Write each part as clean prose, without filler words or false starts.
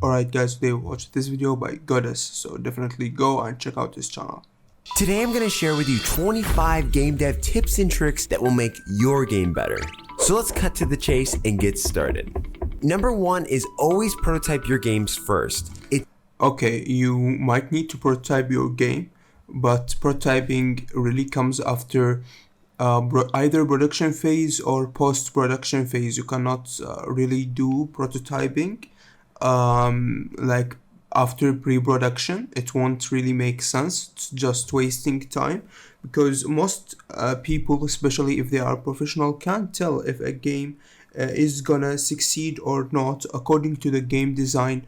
Alright guys, today we watched this video by Goodgis, so definitely go and check out his channel. Today I'm going to share with you 25 game dev tips and tricks that will make your game better. So let's cut to the chase and get started. Number 1 is always prototype your games first. Okay, you might need to prototype your game, but prototyping really comes after either production phase or post-production phase. You cannot really do prototyping like after pre-production. It won't really make sense. It's just wasting time, because most people, especially if they are professional, can't tell if a game is gonna succeed or not according to the game design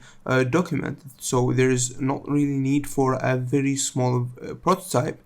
document. So there is not really need for a very small prototype.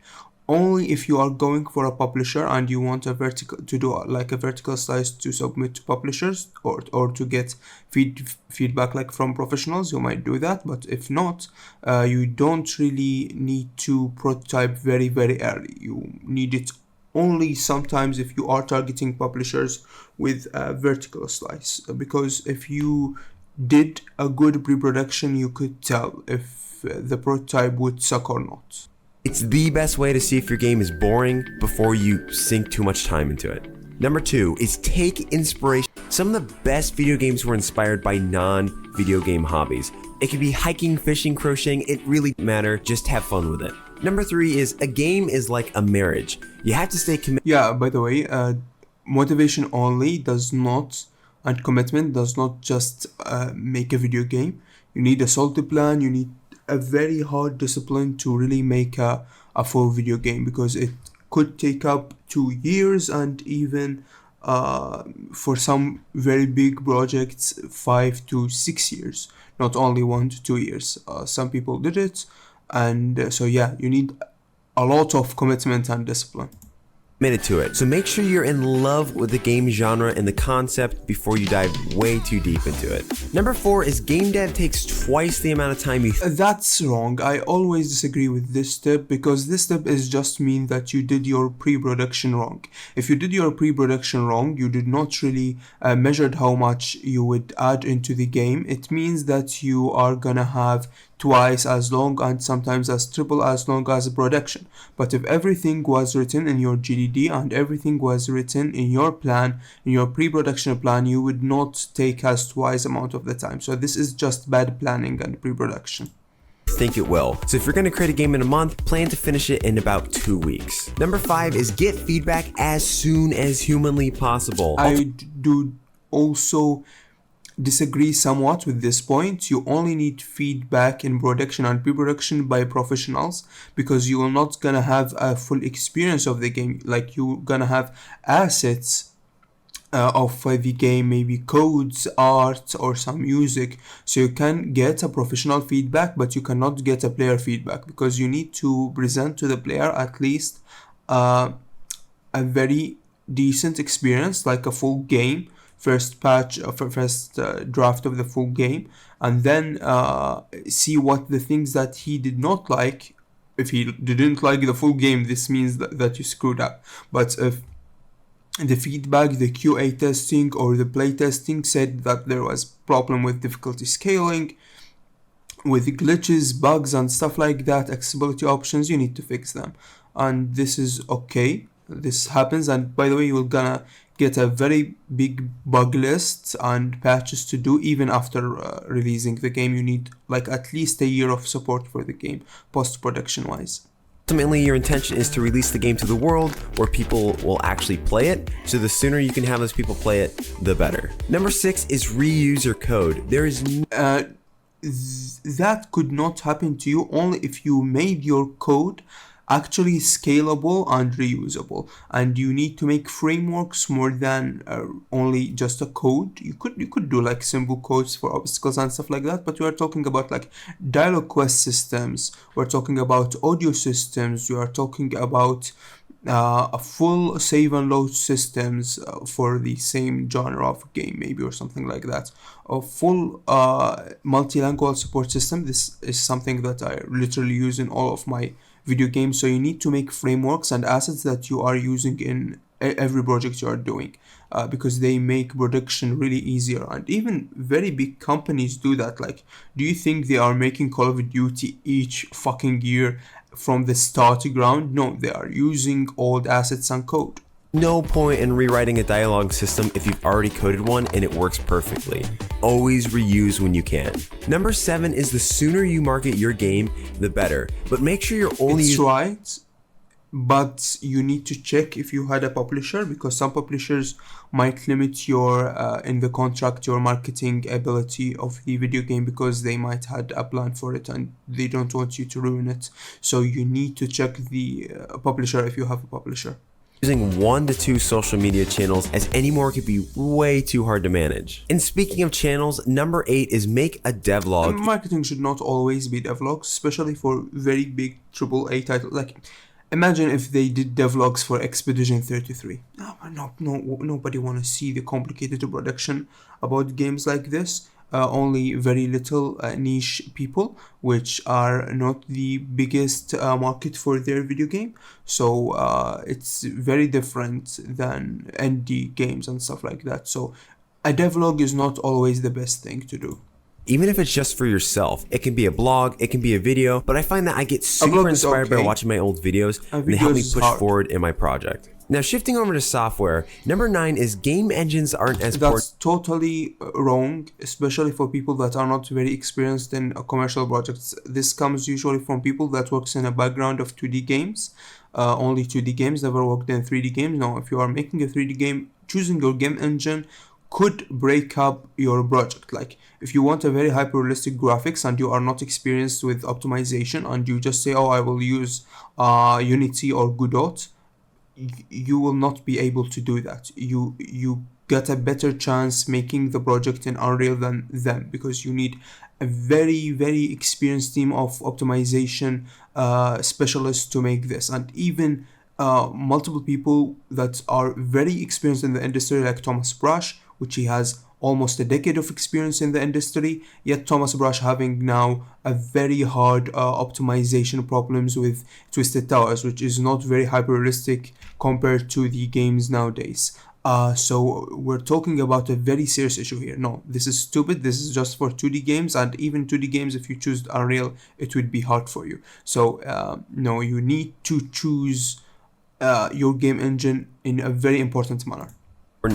Only if you are going for a publisher and you want a vertical to do like a vertical slice to submit to publishers, or to get feedback like from professionals, you might do that. But if not, you don't really need to prototype very early. You need it only sometimes if you are targeting publishers with a vertical slice, because if you did a good pre-production, you could tell if the prototype would suck or not. It's the best way to see if your game is boring before you sink too much time into it. Number 2 is take inspiration. Some of the best video games were inspired by non-video game hobbies. It could be hiking, fishing, crocheting, it really doesn't matter, just have fun with it. Number 3 is a game is like a marriage. You have to stay committed. Yeah, by the way, motivation only does not, and commitment does not just make a video game. You need a solid plan, you need a very hard discipline to really make a full video game, because it could take up 2 years, and even for some very big projects 5 to 6 years, not only 1 to 2 years. Some people did it, and so yeah, you need a lot of commitment and discipline. Committed to it. So make sure you're in love with the game genre and the concept before you dive way too deep into it. Number 4 is game dev takes twice the amount of time you That's wrong. I always disagree with this step, because this step is just mean that you did your pre-production wrong. If you did your pre-production wrong, you did not really measured how much you would add into the game. It means that you are gonna have twice as long and sometimes as triple as long as a production. But if everything was written in your GDD and everything was written in your plan, in your pre-production plan, you would not take as twice amount of the time. So this is just bad planning and pre-production. think it will. So if you're going to create a game in a month, plan to finish it in about 2 weeks. Number 5 is get feedback as soon as humanly possible. I do also disagree somewhat with this point. You only need feedback in production and pre-production by professionals, because you are not gonna have a full experience of the game. Like, you're gonna have assets of the game, maybe codes, art, or some music, so you can get a professional feedback, but you cannot get a player feedback, because you need to present to the player at least a very decent experience, like a full game, first patch of first draft of the full game, and then see what the things that he did not like. If he didn't like the full game, this means that you screwed up. But if the feedback, the QA testing or the play testing said that there was problem with difficulty scaling, with glitches, bugs and stuff like that, accessibility options, you need to fix them, and this is okay. This happens, and by the way, you're gonna get a very big bug list and patches to do even after releasing the game. You need like at least a year of support for the game post-production wise. Ultimately, your intention is to release the game to the world where people will actually play it, so the sooner you can have those people play it, the better. Number 6 is reuse your code. There is that could not happen to you only if you made your code actually scalable and reusable, and you need to make frameworks more than only just a code. You could do like simple codes for obstacles and stuff like that, but we are talking about like dialogue quest systems, we're talking about audio systems, we are talking about a full save and load systems for the same genre of game, maybe, or something like that. A full multilingual support system. This is something that I literally use in all of my video games. So you need to make frameworks and assets that you are using in every project you are doing, because they make production really easier. And even very big companies do that. Like, do you think they are making Call of Duty each fucking year from the start to ground? No, they are using old assets and code. No point in rewriting a dialogue system if you've already coded one and it works perfectly. Always reuse when you can. Number 7 is the sooner you market your game, the better. But make sure you're only It's right, but you need to check if you had a publisher, because some publishers might limit your in the contract your marketing ability of the video game, because they might had a plan for it and they don't want you to ruin it. So you need to check the publisher if you have a publisher. using 1 to 2 social media channels, as any more could be way too hard to manage. And speaking of channels, number 8 is make a devlog. Marketing should not always be devlogs, especially for very big AAA titles. Like, imagine if they did devlogs for Expedition 33. Nobody want to see the complicated production about games like this. Only very little niche people, which are not the biggest market for their video game. So it's very different than indie games and stuff like that. So a devlog is not always the best thing to do. Even if it's just for yourself, it can be a blog, it can be a video, but I find that I get super inspired by watching my old videos, and they help me push forward in my project. Now, shifting over to software, number 9 is game engines aren't as important. That's totally wrong, especially for people that are not very experienced in commercial projects. This comes usually from people that works in a background of 2D games, only 2D games, never worked in 3D games. Now, if you are making a 3D game, choosing your game engine could break up your project. Like, if you want a very hyper-realistic graphics and you are not experienced with optimization, and you just say, oh, I will use Unity or Godot, you will not be able to do that. You get a better chance making the project in Unreal than them, because you need a very, very experienced team of optimization specialists to make this. And even multiple people that are very experienced in the industry, like Thomas Brush, which he has almost a decade of experience in the industry, yet Thomas Brush having now a very hard optimization problems with Twisted Towers, which is not very hyper-realistic compared to the games nowadays. So we're talking about a very serious issue here. No, this is stupid. This is just for 2D games, and even 2D games, if you choose Unreal, it would be hard for you. So no, you need to choose your game engine in a very important manner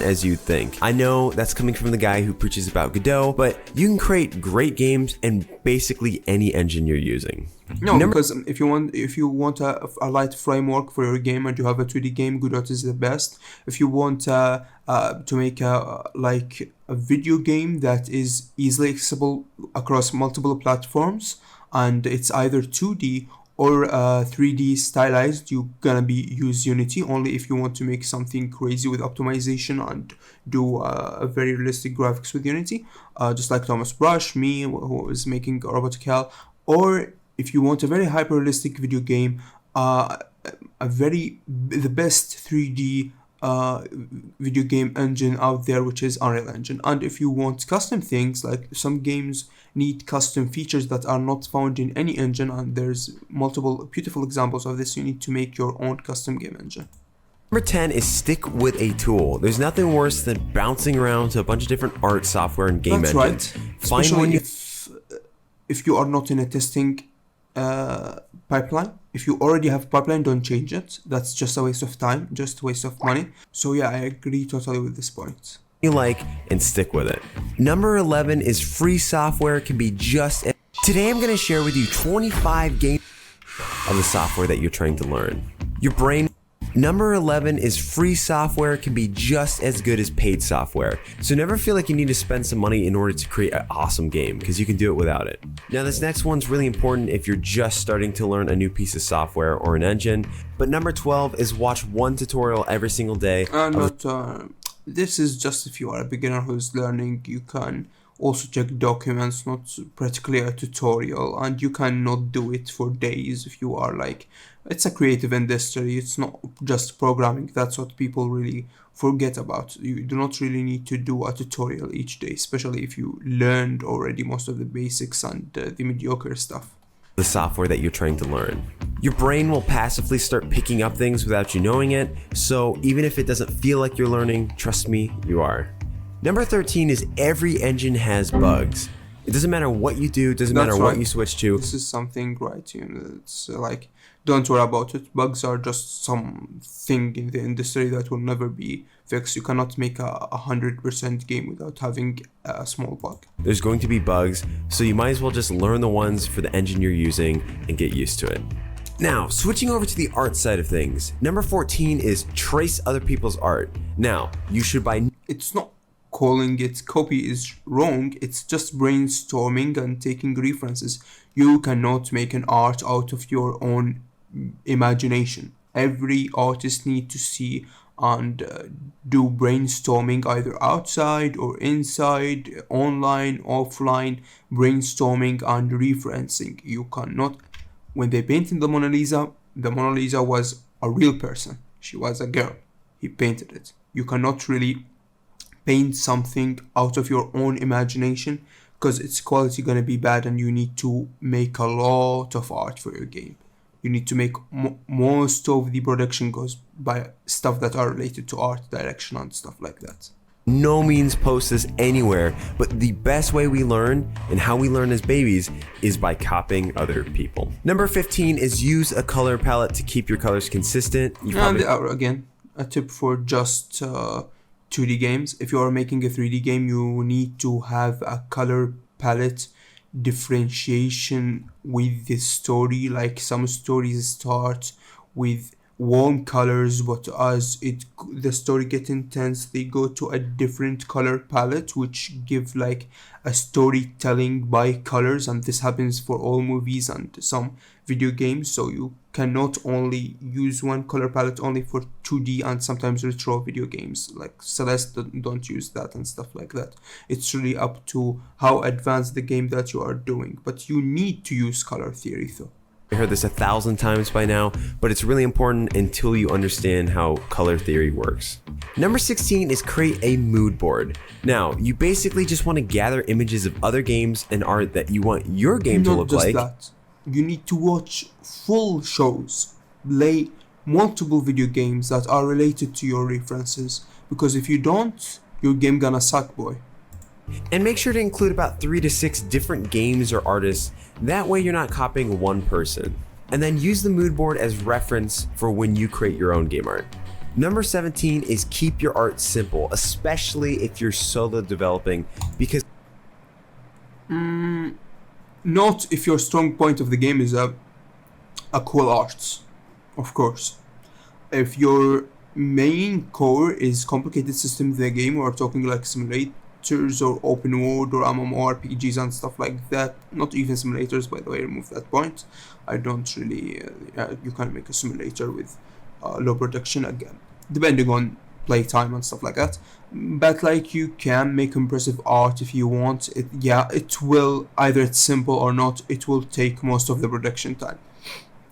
as you think. I know that's coming from the guy who preaches about Godot, but you can create great games in basically any engine you're using. No, because if you want a light framework for your game and you have a 2D game, Godot is the best. If you want to make a video game that is easily accessible across multiple platforms, and it's either 2D or 3D stylized, you're gonna use Unity. Only if you want to make something crazy with optimization and do a very realistic graphics with Unity, just like Thomas Brush, me, who is making Robotic Hell. Or if you want a very hyper realistic video game, the best 3D video game engine out there, which is Unreal Engine. And if you want custom things, like some games need custom features that are not found in any engine, and there's multiple beautiful examples of this, you need to make your own custom game engine. Number 10 is stick with a tool. There's nothing worse than bouncing around to a bunch of different art software and game engines. That's right. Especially if you are not in a testing pipeline. If you already have a pipeline, don't change it. That's just a waste of time, just a waste of money. So yeah, I agree totally with this point. You like and stick with it. Number 11 is free software can be just as... Today I'm going to share with you 25 games of the software that you're trying to learn. Your brain... Number 11 is free software can be just as good as paid software. So never feel like you need to spend some money in order to create an awesome game, because you can do it without it. Now this next one's really important if you're just starting to learn a new piece of software or an engine. But number 12 is watch one tutorial every single day. This is just if you are a beginner who's learning. You can also check documents, not practically a tutorial, and you cannot do it for days if you are like, it's a creative industry, it's not just programming. That's what people really forget about. You do not really need to do a tutorial each day, especially if you learned already most of the basics and the mediocre stuff. the software that you're trying to learn. Your brain will passively start picking up things without you knowing it, so even if it doesn't feel like you're learning, trust me, you are. Number 13 is every engine has bugs. It doesn't matter what you do, it doesn't matter what you switch to. This is something right, it's like, don't worry about it. Bugs are just something in the industry that will never be fixed. You cannot make a 100% game without having a small bug. There's going to be bugs, so you might as well just learn the ones for the engine you're using and get used to it. Now, switching over to the art side of things, number 14 is trace other people's art. Now, you should buy... It's not calling it copy is wrong, it's just brainstorming and taking references. You cannot make an art out of your own imagination. Every artist needs to see and do brainstorming either outside or inside, online, offline, brainstorming and referencing. You cannot... When they painted the Mona Lisa was a real person. She was a girl. He painted it. You cannot really paint something out of your own imagination because its quality gonna be bad, and you need to make a lot of art for your game. You need to make most of the production goes by stuff that are related to art direction and stuff like that. No means post this anywhere, but the best way we learn and how we learn as babies is by copying other people. Number 15 is use a color palette to keep your colors consistent. And again, a tip for just 2D games. If you are making a 3D game, you need to have a color palette differentiation with the story. Like some stories start with warm colors, but as the story get intense, they go to a different color palette, which give like a storytelling by colors, and this happens for all movies and some video games. So you cannot only use one color palette only for 2D and sometimes retro video games like Celeste. Don't use that and stuff like that. It's really up to how advanced the game that you are doing, but you need to use color theory though. I heard this 1,000 times by now, but it's really important until you understand how color theory works. Number 16 is create a mood board. Now, you basically just want to gather images of other games and art that you want your game to look like. Not just that. You need to watch full shows, play multiple video games that are related to your references, because if you don't, your game gonna suck, boy. And make sure to include about 3 to 6 different games or artists. That way you're not copying one person. And then use the mood board as reference for when you create your own game art. Number 17 is keep your art simple, especially if you're solo developing, because not if your strong point of the game is a cool arts, of course. If your main core is complicated system of the game, we're talking like simulators or open world or MMORPGs and stuff like that. Not even simulators, by the way, remove that point. I don't really you can make a simulator with low production, again depending on playtime and stuff like that, but like you can make impressive art if you want it. Yeah, it will, either it's simple or not, it will take most of the production time.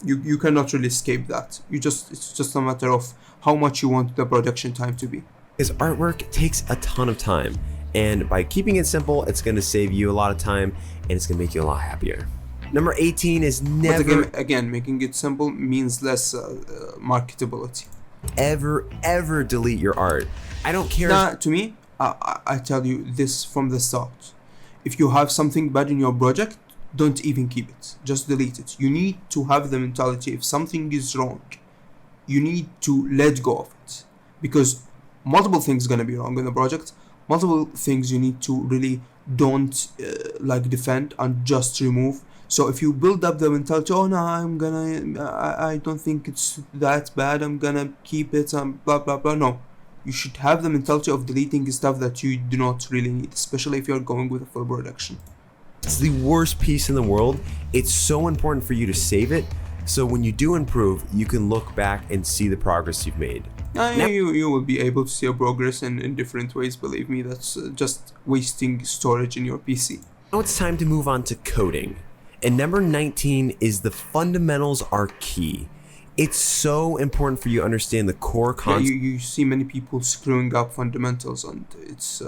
You cannot really escape that. It's just a matter of how much you want the production time to be, because artwork takes a ton of time. And by keeping it simple, it's going to save you a lot of time and it's going to make you a lot happier. Number 18 is never... But again, making it simple means less marketability. Ever delete your art. I don't care. Nah, to me, I tell you this from the start. If you have something bad in your project, don't even keep it. Just delete it. You need to have the mentality, if something is wrong, you need to let go of it. Because multiple things are going to be wrong in the project. Multiple things you need to really don't like defend and just remove. So if you build up the mentality, oh no, I don't think it's that bad, I'm gonna keep it and blah blah blah. No, you should have the mentality of deleting stuff that you do not really need, especially if you're going with a full production. It's the worst piece in the world. It's so important for you to save it, so when you do improve, you can look back and see the progress you've made. You will be able to see your progress in different ways, believe me. That's just wasting storage in your PC. Now it's time to move on to coding. And number 19 is the fundamentals are key. It's so important for you to understand the core concepts. Yeah, you see many people screwing up fundamentals, and it's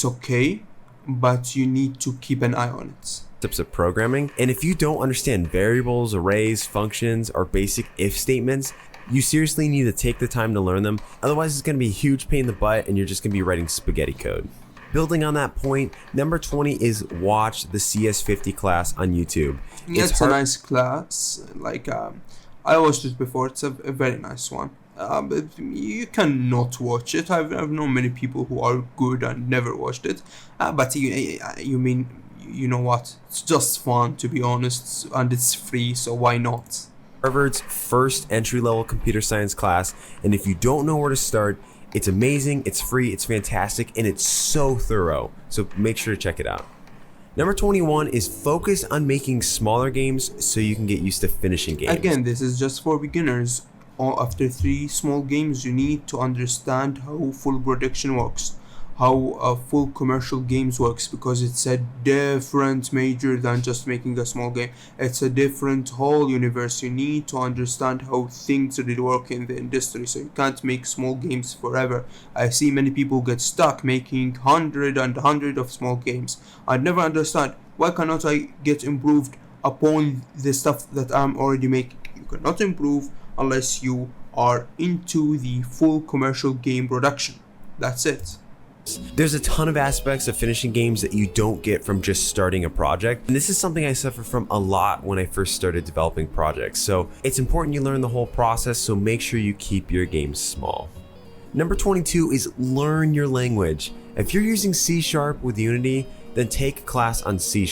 okay. but you need to keep an eye on it. Steps of programming. And if you don't understand variables, arrays, functions, or basic if statements, you seriously need to take the time to learn them. Otherwise, it's going to be a huge pain in the butt and you're just going to be writing spaghetti code. Building on that point, number 20 is watch the CS50 class on YouTube. Yeah, it's a nice class. Like, I watched it before. It's a very nice one. But you cannot watch it. I've known many people who are good and never watched it. But you know what? It's just fun, to be honest, and it's free, so why not? Harvard's first entry-level computer science class, and if you don't know where to start, it's amazing, it's free, it's fantastic, and it's so thorough. So make sure to check it out. Number 21 is focus on making smaller games so you can get used to finishing games. Again, this is just for beginners. After 3 small games, you need to understand how full production works, how full commercial games works, because it's a different major than just making a small game. It's a different whole universe. You need to understand how things really work in the industry, so you can't make small games forever. I see many people get stuck making hundred of small games. I never understand, why cannot I get improved upon the stuff that I'm already making? You cannot improve unless you are into the full commercial game production. That's it. There's a ton of aspects of finishing games that you don't get from just starting a project. And this is something I suffer from a lot when I first started developing projects. So it's important you learn the whole process, so make sure you keep your games small. Number 22 is learn your language. If you're using C# with Unity, then take a class on C#.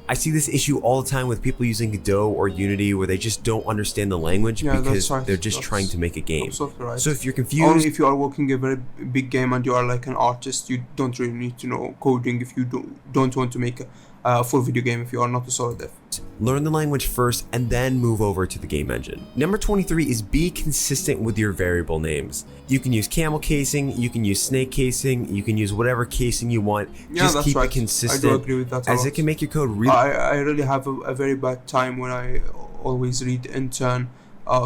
I see this issue all the time with people using Godot or Unity where they just don't understand the language because they're just trying to make a game. Right. So if you're confused... Only if you are working a very big game and you are like an artist, you don't really need to know coding if you don't want to make a full video game if you are not a solid dev. Learn the language first and then move over to the game engine. Number 23 is be consistent with your variable names. You can use camel casing, you can use snake casing, you can use whatever casing you want. Just keep it consistent. I do agree with that as it can make your code real. I really have a very bad time when I always read intern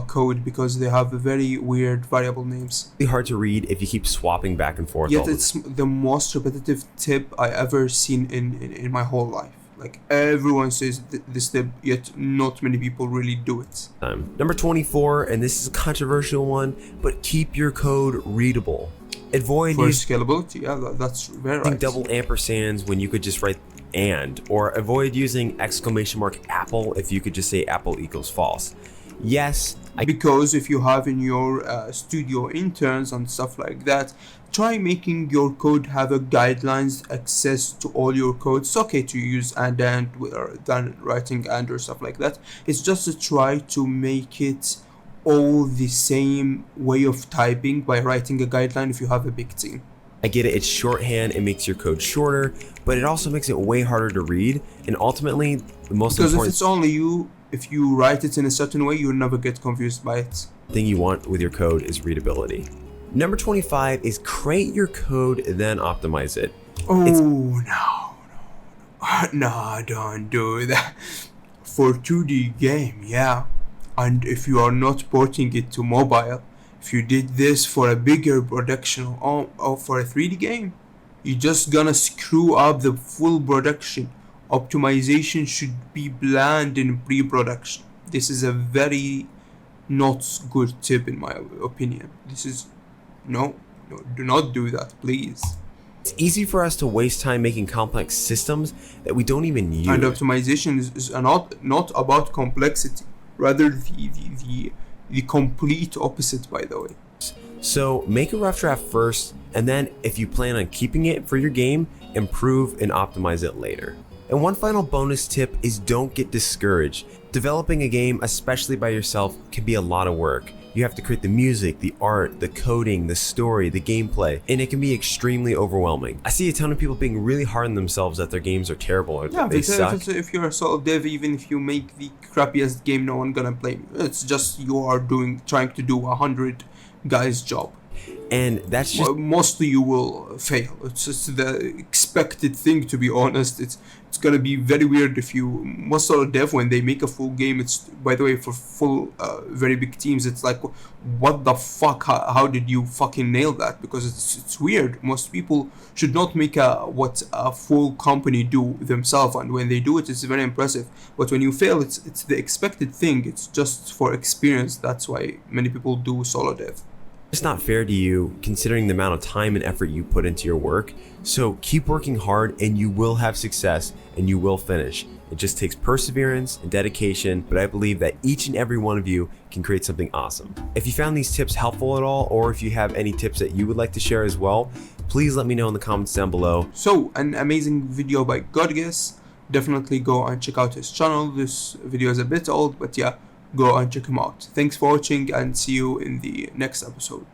code because they have very weird variable names. It's hard to read if you keep swapping back and forth. Yet it's the most repetitive tip I ever seen in my whole life. Like, everyone says this tip, yet not many people really do it. Number 24, and this is a controversial one, but keep your code readable. Avoid scalability. Yeah, that's very right. Double ampersands when you could just write and, or avoid using !Apple if you could just say Apple equals false. Yes, because if you have in your studio interns and stuff like that, try making your code have a guidelines access to all your code. It's okay to use and than writing and or stuff like that. It's just to try to make it all the same way of typing by writing a guideline if you have a big team. I get it, it's shorthand, it makes your code shorter, but it also makes it way harder to read, and ultimately the most important... Because if it's only you, if you write it in a certain way, you'll never get confused by it. Thing you want with your code is readability. Number 25 is create your code, then optimize it. No, don't do that. For 2D game, yeah. And if you are not porting it to mobile, if you did this for a bigger production or for a 3D game, you're just gonna screw up the full production. Optimization should be planned in pre-production. This is a very not good tip in my opinion. This is no, do not do that, please. It's easy for us to waste time making complex systems that we don't even use. And optimization is not about complexity, rather the complete opposite, by the way. So make a rough draft first, and then if you plan on keeping it for your game, improve and optimize it later. And one final bonus tip is don't get discouraged. Developing a game, especially by yourself, can be a lot of work. You have to create the music, the art, the coding, the story, the gameplay, and it can be extremely overwhelming. I see a ton of people being really hard on themselves that their games are terrible or that they suck. If you're a solo dev, even if you make the crappiest game, no one gonna blame you. It's just you are trying to do 100 guys' job. And that's just... Mostly you will fail. It's just the expected thing, to be honest. It's gonna be very weird if you, most solo dev, when they make a full game, it's, by the way, for full very big teams, it's like, what the fuck, how did you fucking nail that? Because it's weird. Most people should not make what a full company do themselves, and when they do it, it's very impressive. But when you fail, it's the expected thing. It's just for experience. That's why many people do solo dev. It's not fair to you considering the amount of time and effort you put into your work. So keep working hard and you will have success and you will finish. It just takes perseverance and dedication, but I believe that each and every one of you can create something awesome. If you found these tips helpful at all, or if you have any tips that you would like to share as well, please let me know in the comments down below. So, an amazing video by Goodgis. Definitely go and check out his channel. This video is a bit old, but yeah, go and check him out. Thanks for watching and see you in the next episode.